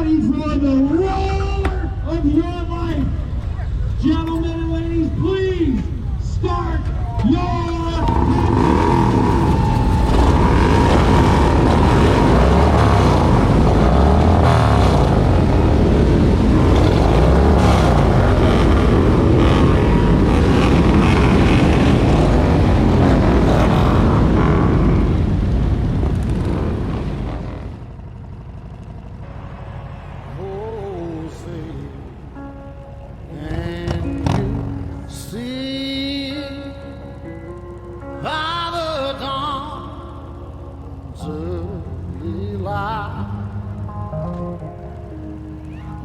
ready for the roar of your life. Gentlemen and ladies, please start your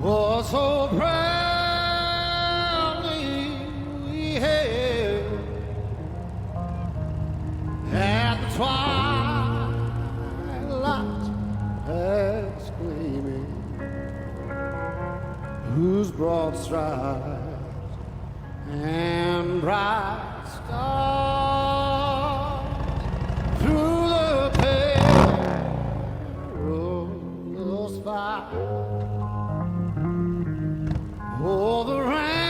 was so proudly we hailed at the twilight past gleaming, whose broad stripes and bright stars through the perilous fight. Oh, the ramparts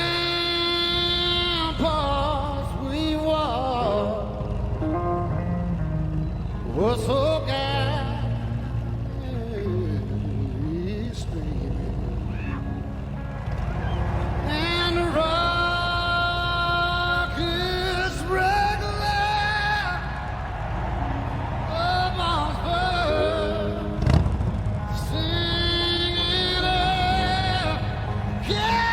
we walked were so gallantly streaming, and the rockets regular amongst birds singing out, yeah.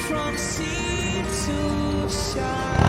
From sea to shine.